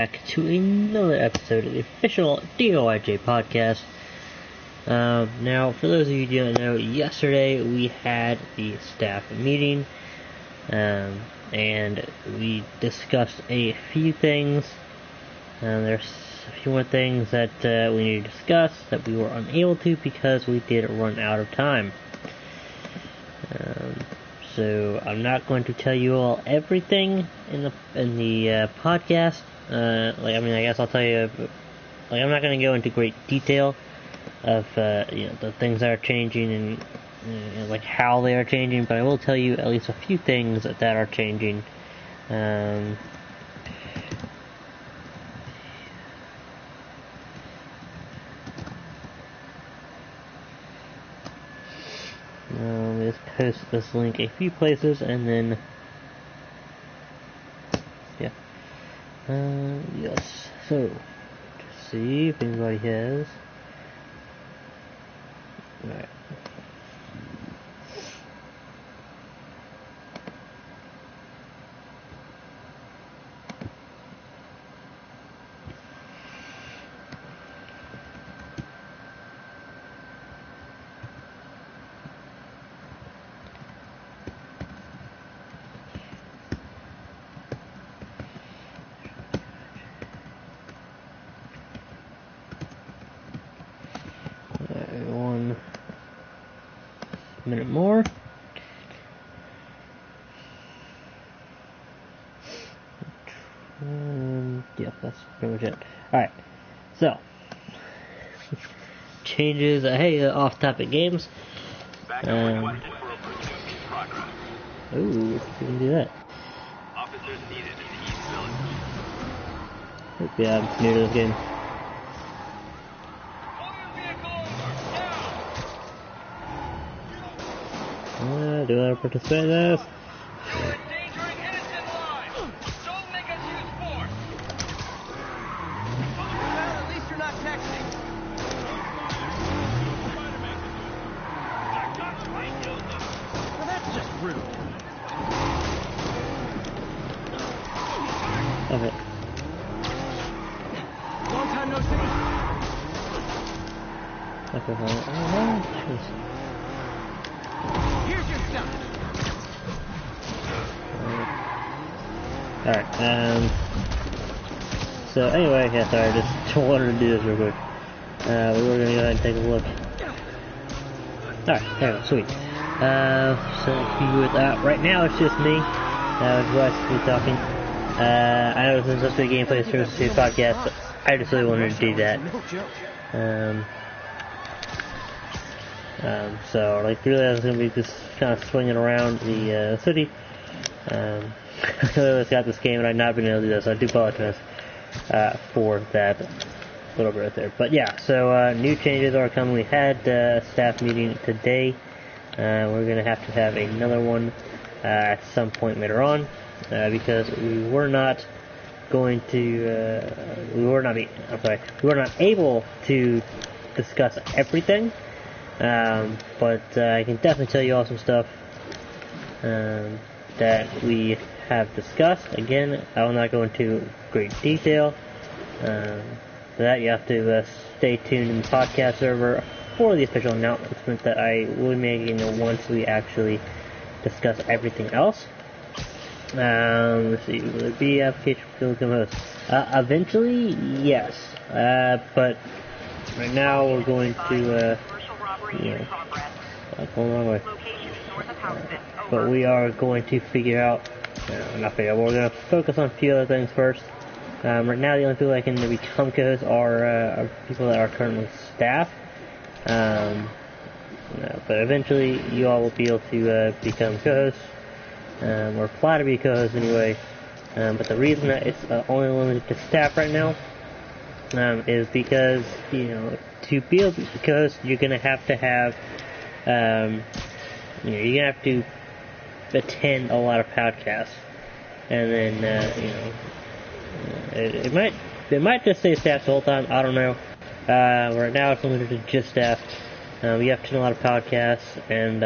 Back to another episode of the official DOIJ podcast. Now, for those of you who don't know, yesterday we had the staff meeting, and we discussed a few things. There's a few more things that we need to discuss that we were unable to because we did run out of time. So I'm not going to tell you all everything in the podcast. I guess I'll tell you. I'm not going to go into great detail of the things that are changing and how they are changing, but I will tell you at least a few things that are changing. Let's post this link a few places, and then yes. So to see if anybody has. Alright. One minute more. Yeah, that's pretty much it. Alright, so changes. Off-topic games. Ooh, we can do that. Officers needed in the East Village. Yeah, I'm new to this game. Do I participate in this? You're endangering innocent lives! Don't make us use force! Well, at least you're not texting. Well, that's just rude. Okay. Long time no see. Okay, fine. Here's your stuff. Alright, so anyway, sorry, I just wanted to do this real quick. We were gonna go ahead and take a look. Alright, there we go, sweet. Right now it's just me, who has to be talking. I know this is supposed to be a gameplay service podcast, but I just really wanted to do that. So really I was going to be just kind of swinging around the city. I really got this game and I've not been able to do this, so I do apologize for that little bit right there. But yeah, so new changes are coming. We had a staff meeting today. We're going to have another one at some point later on because we were not able to discuss everything. But I can definitely tell you all some stuff that we have discussed. Again, I will not go into great detail. For that, you have to stay tuned in the podcast server for the official announcement that I will be making once we actually discuss everything else. Let's see, will it be application for the host? Eventually, yes. But right now we're going to but we are going to figure out, we're going to focus on a few other things first. Right now the only people that can become co-hosts are people that are currently staff. But eventually you all will be able to become co-hosts, or apply to be co-hosts anyway. But the reason that it's only limited to staff right now is because, to be able to be co-host, you're going to have you're going to have to attend a lot of podcasts, and then it might just say staff the whole time. I don't know. Right now it's limited to just staff. We have to attend a lot of podcasts and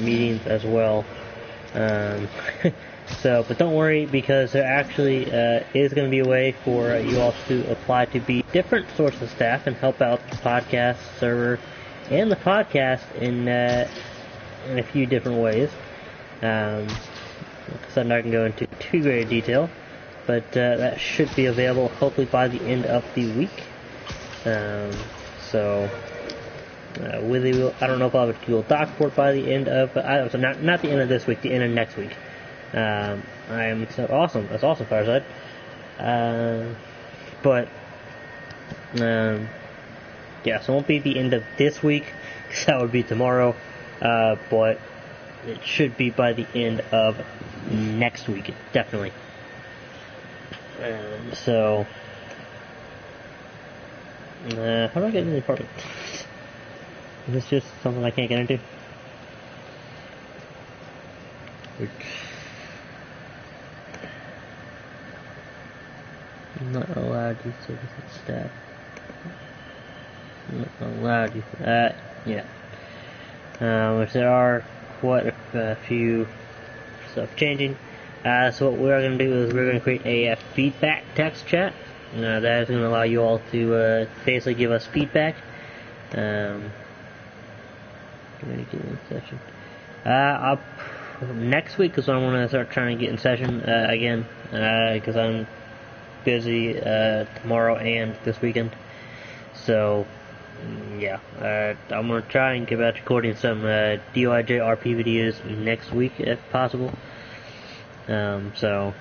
meetings as well. So, but don't worry, because there actually is going to be a way for you all to apply to be different sorts of staff and help out the podcast server and the podcast in a few different ways. So I'm not going to go into too great detail, but that should be available hopefully by the end of the week. So I don't know if I'll have a Google Doc for it by the end of, so not the end of this week, the end of next week. I am so awesome. That's awesome, Fireside. But yeah, so it won't be the end of this week, because that would be tomorrow. But it should be by the end of next week, definitely. So, how do I get into the apartment? Is this just something I can't get into? I'm not allowed to use services staff. I'm not allowed to use, yeah. Which there are quite a few stuff changing. So what we're going to do is we're going to create a feedback text chat. That is going to allow you all to basically give us feedback. Communicating session. Next week is when I want to start trying to get in session again, because I'm busy tomorrow and this weekend. So yeah, I'm going to try and get back to recording some DOIJ RP videos next week if possible. So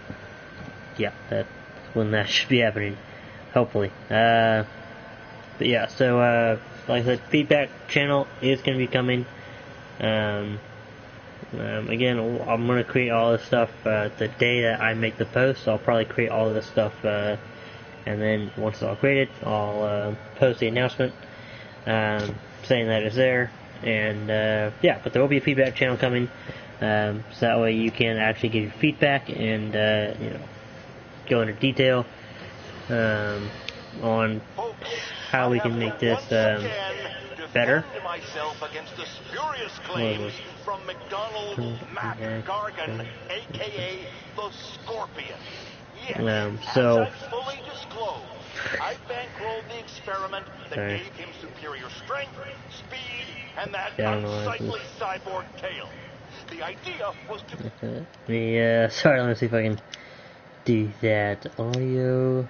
yeah, that's when that should be happening, hopefully. But yeah, so like I said, feedback channel is going to be coming. Again, I'm going to create all this stuff the day that I make the post. I'll probably create all of this stuff, and then once it's all created, I'll post the announcement saying that it's there. And yeah, but there will be a feedback channel coming, so that way you can actually give your feedback and go into detail on how we can make this better. Myself against the spurious claims from McDonald Mac Gargan, aka the Scorpion. Yes, so as I fully disclosed, I bankrolled the experiment that gave him superior strength, speed, and that unsightly cyborg tail. The idea was to... sorry, let me see if I can do that. Audio...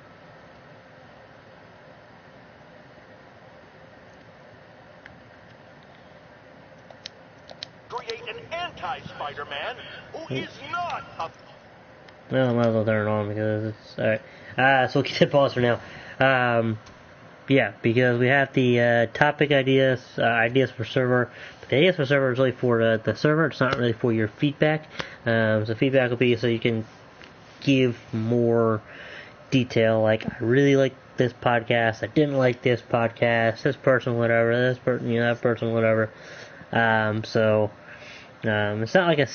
create an anti-Spider-Man who is not a... Well, I might as well turn it on because it's... Alright. So we'll keep it paused for now. Yeah, because we have the topic ideas for server. But the ideas for server is really for the server. It's not really for your feedback. So feedback will be so you can give more detail. Like, I really like this podcast. I didn't like this podcast. This person, whatever. This person, that person, whatever. So it's not like a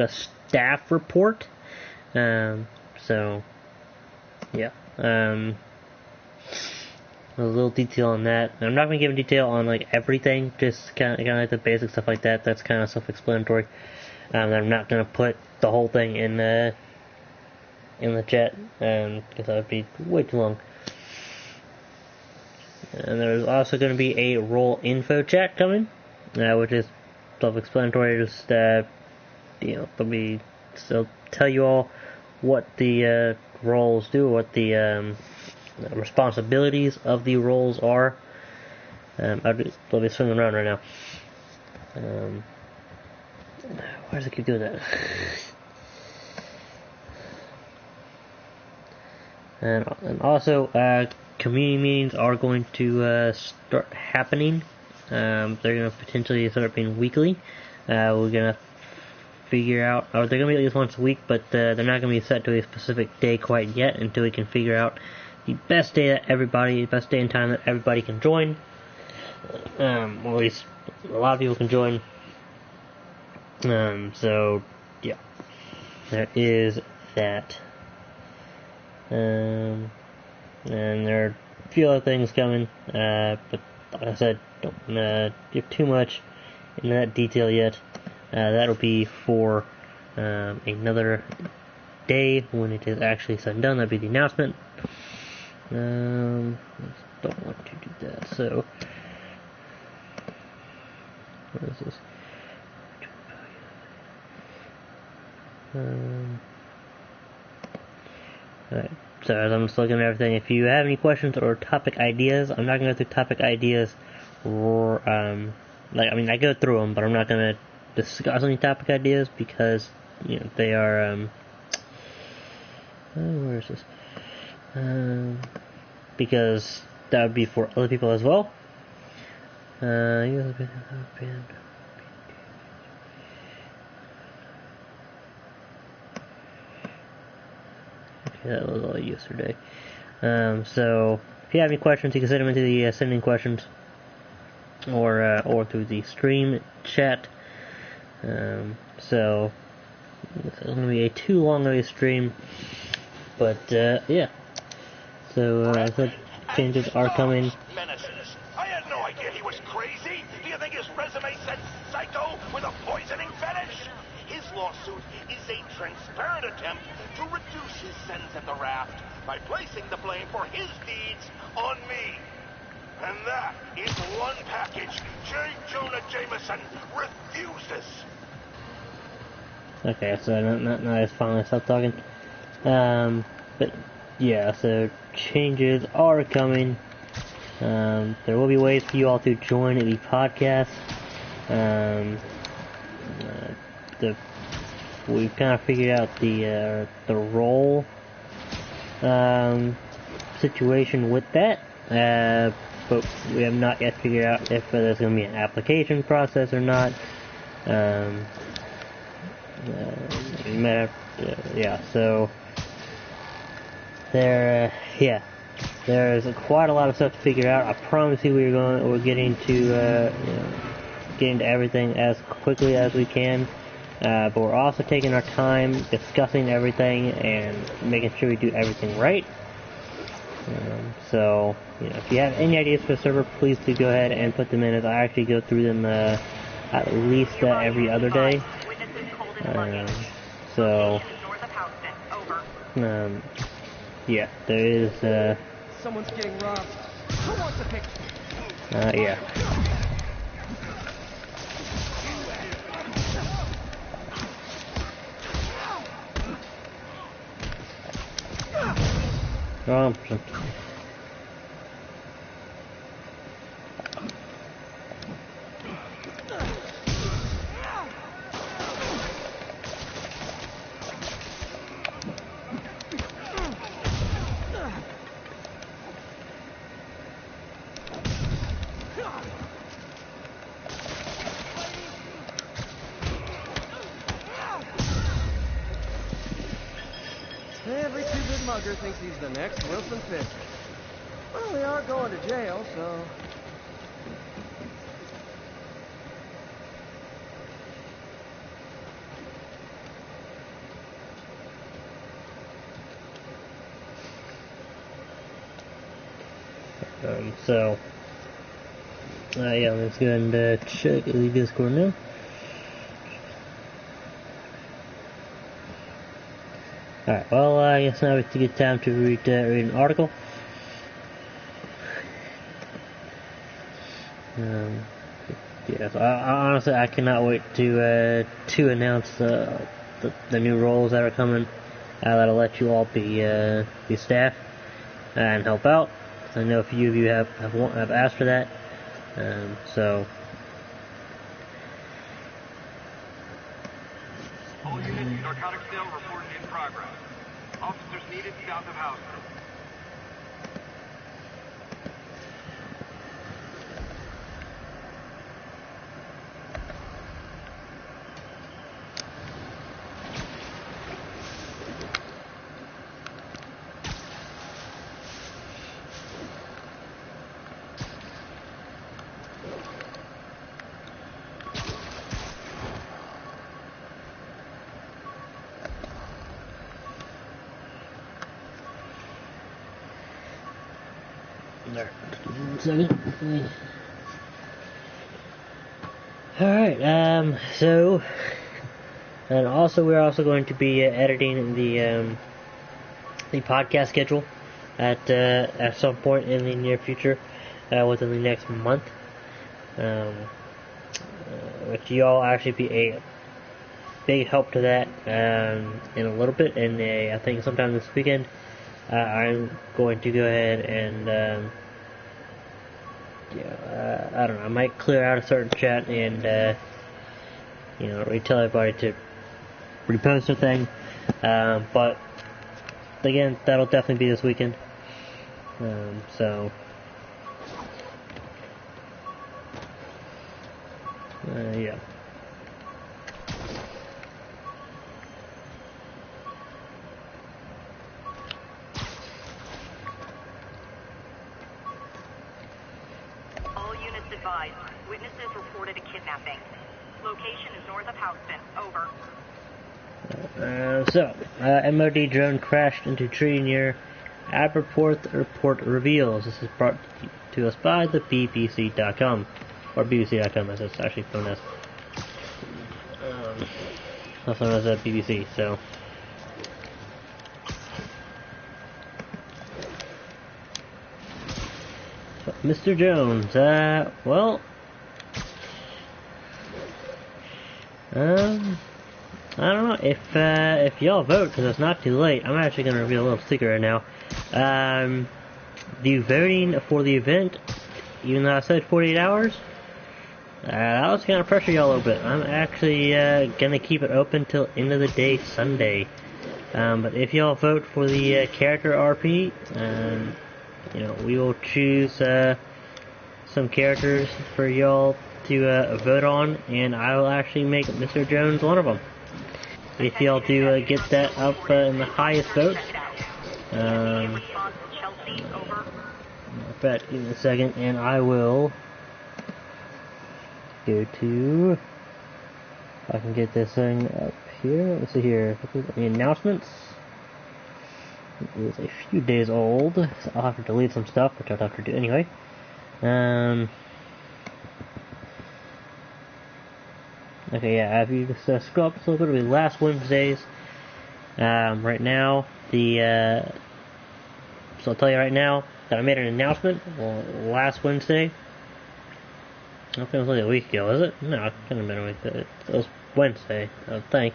staff report. So yeah. A little detail on that. I'm not going to give detail on like everything, just kind of like the basic stuff like that. That's kind of self-explanatory. I'm not going to put the whole thing in the chat, because that would be way too long. And there's also going to be a role info chat coming, which is self-explanatory. Just they'll tell you all what the roles do, what the responsibilities of the roles are. I'll be swinging around right now. Why does it keep doing that? And also, community meetings are going to start happening. They're going to potentially start being weekly. We're going to figure out, or they're going to be at least once a week, but they're not going to be set to a specific day quite yet until we can figure out the best day and time that everybody can join. Or at least a lot of people can join. So yeah, there is that. And there are a few other things coming, but like I said, don't give too much into that detail yet. That'll be for another day when it is actually said and done. That'll be the announcement. Don't want to do that. So, what is this? Alright, so as I'm just looking at everything, if you have any questions or topic ideas, I'm not going to go through topic ideas, or, I go through them, but I'm not going to discuss any topic ideas, because, they are, where is this? Because that would be for other people as well. That was all yesterday. So if you have any questions, you can send them into the sending questions, or through the stream chat. So it's going to be a too long of a stream, but yeah. So I said changes are coming. Menaces. I had no idea he was crazy. Do you think his resume said psycho with a poisoning fetish? His lawsuit is a transparent attempt to reduce his sentence at the raft by placing the blame for his deeds on me. And that is one package J. Jonah Jameson refuses. Okay, so now I finally stopped talking. But yeah, so changes are coming. There will be ways for you all to join the podcast. We've kind of figured out the role situation with that, but we have not yet figured out if there's going to be an application process or not. So there's quite a lot of stuff to figure out. I promise you we're getting to getting to everything as quickly as we can. But we're also taking our time discussing everything and making sure we do everything right. So, if you have any ideas for the server, please do go ahead and put them in, as I actually go through them at least every other day. Yeah, there is, Someone's getting robbed. Who wants a picture? yeah. Wrong person. Every two-bit mugger thinks he's the next Wilson Fisk. Well, we are going to jail, so... Yeah, let's go ahead and check the Discord now. Alright, well, I guess now it's a good time to read an article. So honestly, I cannot wait to announce the new roles that are coming. That'll let you all be staff and help out. I know a few of you have asked for that. All units, narcotics sale reported in progress. Officers needed south of house. Alright, so And also, we're also going to be editing the podcast schedule at some point in the near future, within the next month, which y'all actually be a big help to that in a little bit. And I think sometime this weekend, I'm going to go ahead and I don't know. I might clear out a certain chat and tell everybody to repost their thing. But again, that'll definitely be this weekend. So yeah. All units advised. Witnesses reported a kidnapping. Location is north of Houston. Over. MOD drone crashed into tree near Aberporth. Report reveals. This is brought to us by the BBC.com, or BBC.com as it's actually known as. Also known as BBC. So. Mr. Jones, I don't know if y'all vote, because it's not too late. I'm actually going to reveal a little secret right now. The voting for the event, even though I said 48 hours, that was going to pressure y'all a little bit. I'm actually going to keep it open till end of the day Sunday. But if y'all vote for the character RP, we will choose some characters for y'all to vote on, and I will actually make Mr. Jones one of them. If y'all do get that up in the highest votes, bet in a second, and I will go to, if I can get this thing up here. Let's see here, the announcements. It is a few days old, so I'll have to delete some stuff, which I'll have to do anyway. Okay, yeah, if you just scroll up just a little bit, it'll be last Wednesdays. Right now, so I'll tell you right now that I made an announcement last Wednesday. I don't think it was like a week ago, was it? No, it couldn't have been a week ago. It was Wednesday, I would think.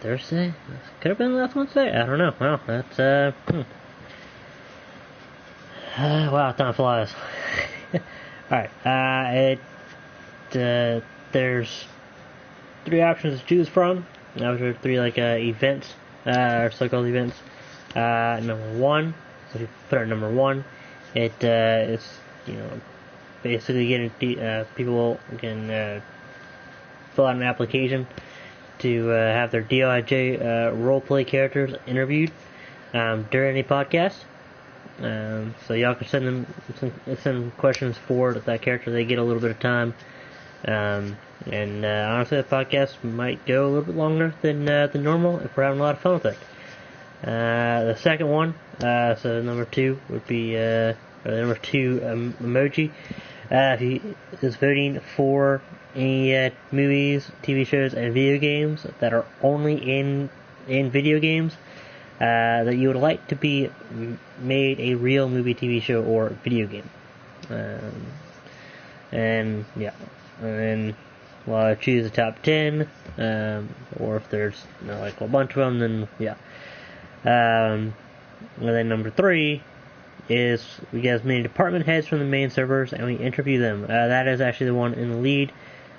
Thursday? Could have been last Wednesday? I don't know. Well, that's, wow, time flies. Alright, there's 3 options to choose from. Those are 3, events, or so-called events. Number 1, so if you put it number 1, it, is, basically getting, people can, fill out an application to have their DOIJ roleplay characters interviewed during a podcast. So y'all can send questions for that character. They get a little bit of time. And honestly, the podcast might go a little bit longer than normal if we're having a lot of fun with it. The second one, so number 2 would be number 2 emoji. He is voting for any movies, TV shows, and video games that are only in video games that you would like to be made a real movie, TV show, or video game. And then I choose the top 10, or if there's a bunch of them, then and then number 3 is we get as many department heads from the main servers and we interview them. That is actually the one in the lead.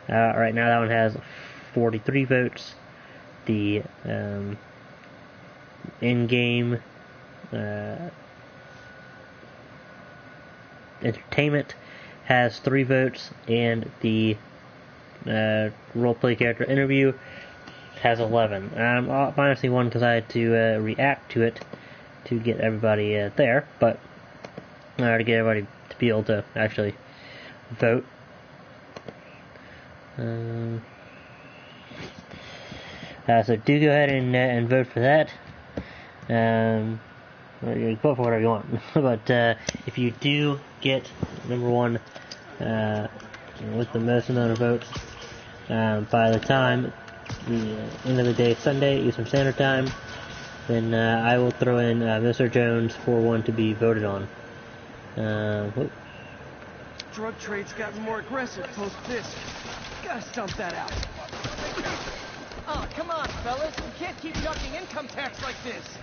Right now that one has 43 votes. The in-game entertainment has 3 votes, and the roleplay character interview has 11. Minus the 1 because I had to react to it to get everybody there, but to get everybody to be able to actually vote. So do go ahead and vote for that. You can vote for whatever you want, but if you do get number 1 with the most amount of votes, by the time end of the day, Sunday, Eastern Standard Time, then I will throw in Mr. Jones for one to be voted on. Drug trade's gotten more aggressive post-Fisk. Gotta stump that out. Oh, come on, fellas. We can't keep ducking income tax like this.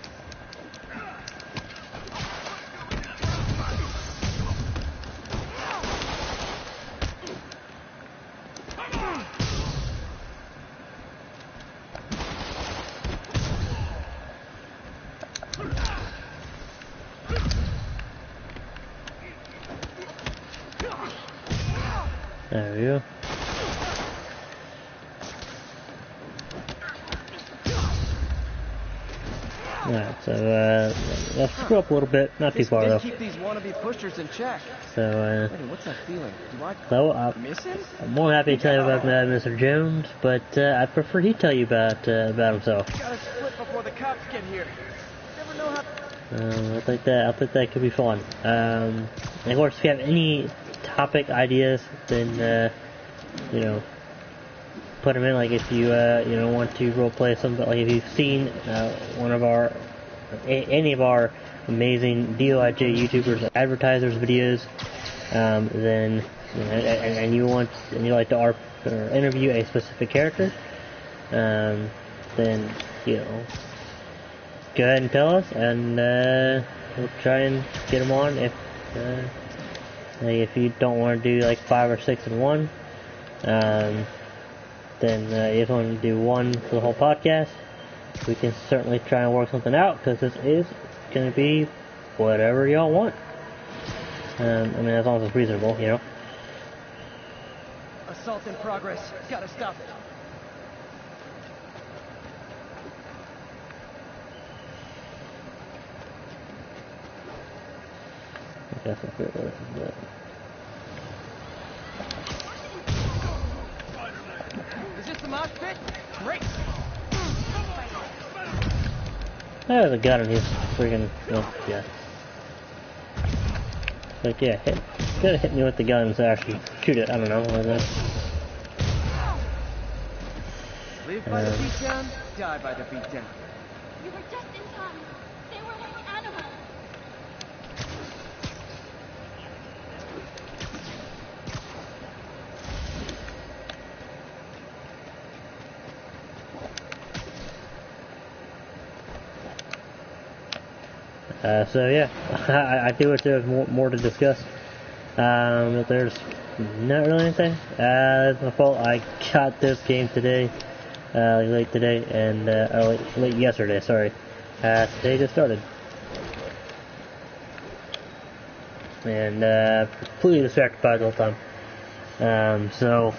There we go. Alright, so let's screw up a little bit, not too far though. Keep these wannabe pushers in check. So Wait, what's that feeling? Do I miss him? I'm more happy to tell you about Mr. Jones, but I prefer he tell you about himself. Gotta split before the cops get here. Never know how. I think that could be fun. And of course, if you have any topic ideas, then put them in. Like if you want to role play something, like if you've seen one of any of our amazing DOIJ YouTubers advertisers videos, then and you like to interview a specific character, then go ahead and tell us, and we'll try and get them on. If you don't want to do like 5 or 6 in one, then you just want to do one for the whole podcast, we can certainly try and work something out, because this is going to be whatever y'all want. As long as it's reasonable, Assault in progress. Gotta stop it. That's a bit worse, but... Is this the mosh pit? Great! There's a gun in his freaking... yeah. Like, yeah, could've hit me with the gun so actually shoot it, I don't know. Live by the beatdown, die by the beatdown. You were just in time. They were like animals. So yeah, I do wish there was more to discuss. But there's not really anything. It's my fault. I got this game today, late today, and late yesterday. Sorry, today just started, and completely distracted by it the whole time. So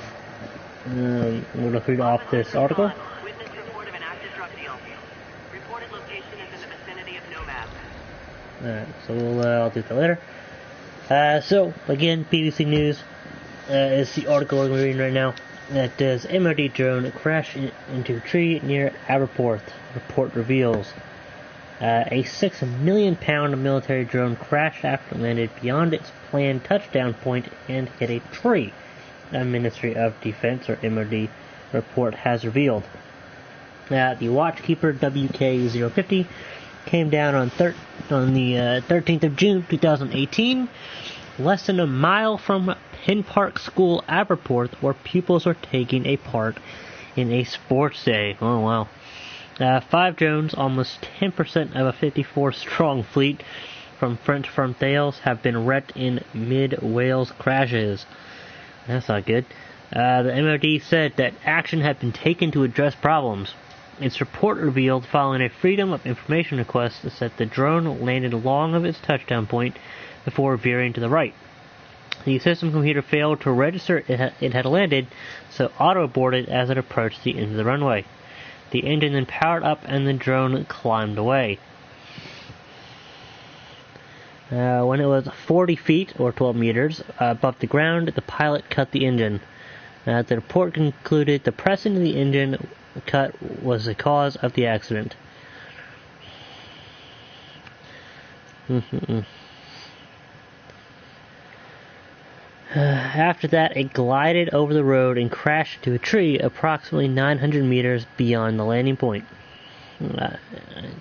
I'm gonna read off this article. Witness report of an active drug deal. Reported location is in the vicinity of Nomad. Alright, so I'll do that later. So, again, BBC News is the article I'm reading right now. That does MOD drone crash into a tree near Aberporth, report reveals. A £6 million military drone crashed after it landed beyond its planned touchdown point and hit a tree, a Ministry of Defense, or MOD, report has revealed. The Watchkeeper WK-050 came down on the 13th of June 2018, less than a mile from Penn Park School, Aberporth, where pupils were taking a part in a sports day. Oh wow. 5 drones, almost 10% of a 54-strong fleet from French firm Thales, have been wrecked in mid-Wales crashes. That's not good. The MOD said that action had been taken to address problems. Its report revealed, following a Freedom of Information request, that the drone landed long of its touchdown point before veering to the right. The system computer failed to register it had landed, so auto-aborted as it approached the end of the runway. The engine then powered up and the drone climbed away. When it was 40 feet, or 12 meters, above the ground, the pilot cut the engine. The report concluded the pressing of the engine cut was the cause of the accident. After that, it glided over the road and crashed into a tree approximately 900 meters beyond the landing point.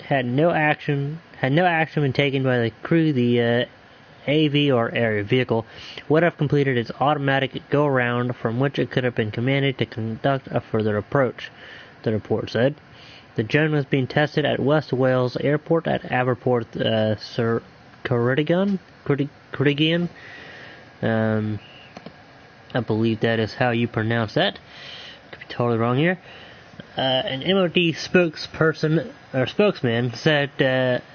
Had no action been taken by the crew, the AV or area vehicle would have completed its automatic go-around, from which it could have been commanded to conduct a further approach, the report said. The drone was being tested at West Wales Airport at Aberporth, Sir Ceredigion. I believe that is how you pronounce that. Could be totally wrong here. An MOD spokesman said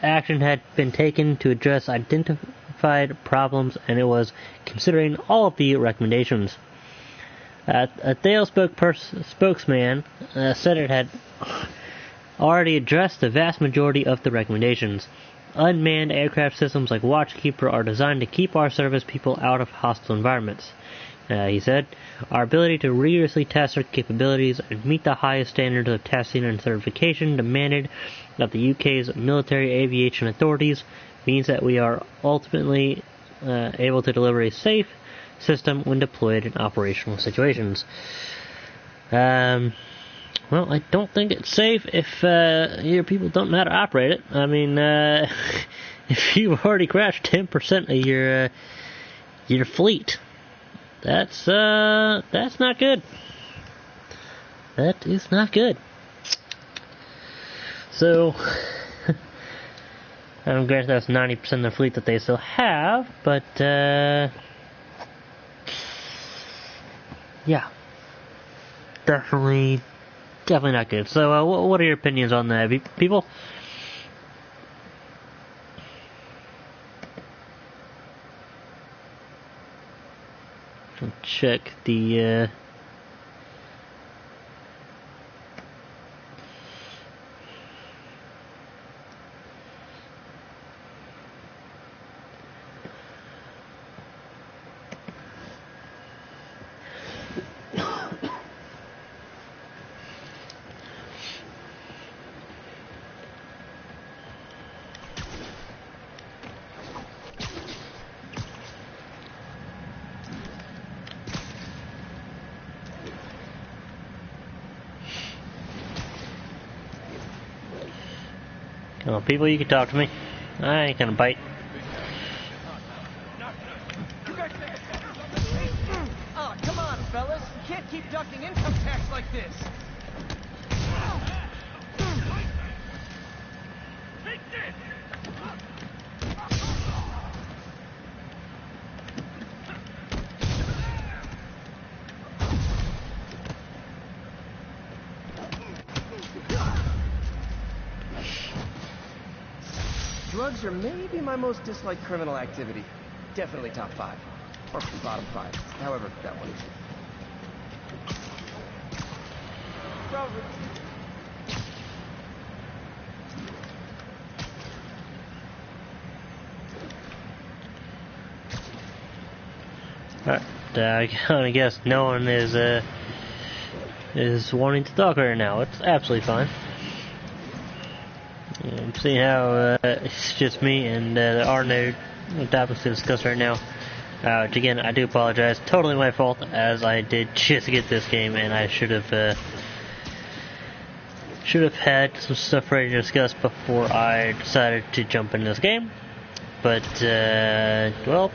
action had been taken to address identified problems, and it was considering all of the recommendations. A Thale spokesman said it had already addressed the vast majority of the recommendations. Unmanned aircraft systems like Watchkeeper are designed to keep our service people out of hostile environments. He said, our ability to rigorously test our capabilities and meet the highest standards of testing and certification demanded of the UK's military aviation authorities means that we are ultimately able to deliver a safe system when deployed in operational situations. Well, I don't think it's safe if your people don't know how to operate it. I mean, if you've already crashed 10% of your fleet, that's not good. That is not good. So, I'm granted that's 90% of the fleet that they still have, but yeah, definitely not good. So, what are your opinions on that, people? Check the Come on, people, you can talk to me. I ain't gonna bite. Oh, come on, fellas. You can't keep ducking income tax like this. Take this! Drugs are maybe my most disliked criminal activity. Definitely top 5. Or bottom 5. However, that one is. I guess no one is wanting to talk right now. It's absolutely fine. See how it's just me and there are no topics to discuss right now. Which again, I do apologize. Totally my fault, as I did just get this game, and I should have had some stuff ready to discuss before I decided to jump into this game. But well,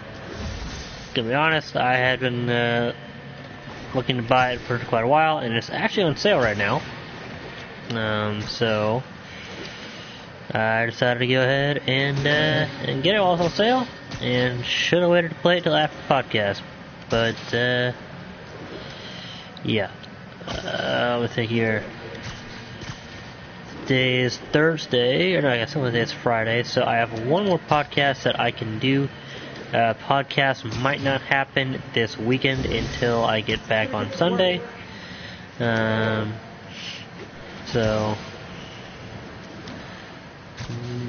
to be honest, I had been looking to buy it for quite a while, and it's actually on sale right now. So I decided to go ahead and get it while it's on sale, and should have waited to play it till after the podcast. But yeah, let me think here. Today is Thursday, or no, I guess it's Friday, so I have one more podcast that I can do. Podcast might not happen this weekend until I get back on Sunday. So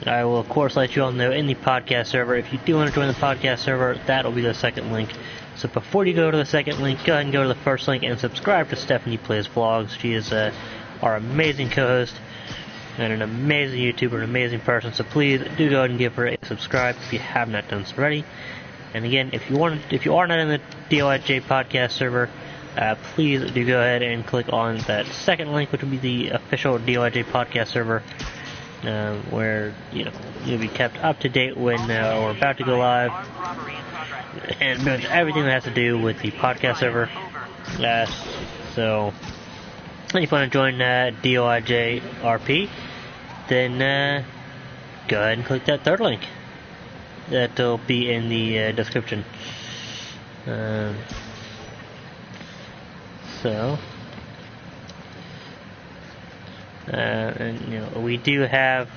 I will, of course, let you all know in the podcast server. If you do want to join the podcast server, that will be the second link. So before you go to the second link, go ahead and go to the first link and subscribe to Stephanie Plays Vlogs. She is our amazing co-host and an amazing YouTuber, an amazing person. So please do go ahead and give her a subscribe if you have not done so already. And again, if you are not in the DOIJ podcast server, please do go ahead and click on that second link, which will be the official DOIJ podcast server, where you'll be kept up to date when we're about to go live, and pretty much everything that has to do with the podcast server. So, if you want to join DOIJ RP, then go ahead and click that third link. That'll be in the description. And we do have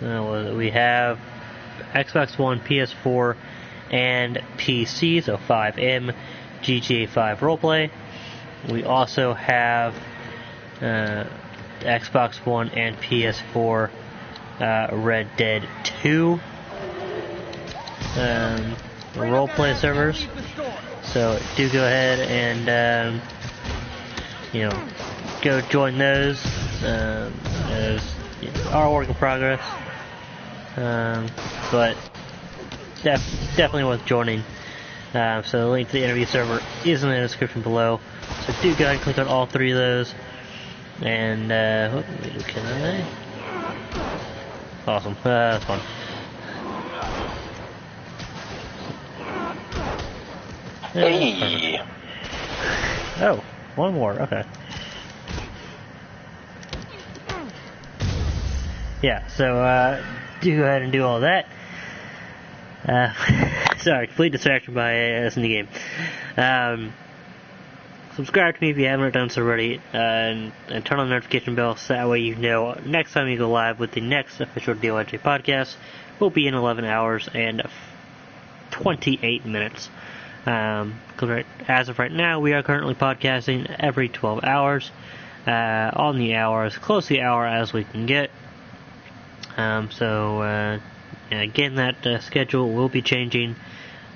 we have Xbox One, PS4, and PC, so 5M, GTA 5 roleplay. We also have Xbox One and PS4 Red Dead 2 roleplay servers. So do go ahead and go join those. As our work in progress, but definitely worth joining. So the link to the interview server is in the description below. So do go ahead and click on all three of those. And can I? Awesome. That's fun. Hey. Oh, one more. Okay. Yeah. So do go ahead and do all that. Sorry, complete distraction by us in the game. Subscribe to me if you haven't done so already, and turn on the notification bell so that way you know next time you go live with the next official DOIJ podcast will be in 11 hours and 28 minutes. As of right now, we are currently podcasting every 12 hours, on the hour, as close to the hour as we can get. Again, that schedule will be changing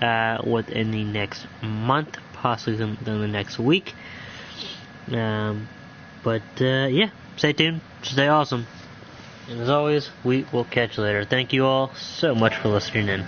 within the next month, possibly in the next week. Stay tuned, stay awesome, and as always, we will catch you later. Thank you all so much for listening in.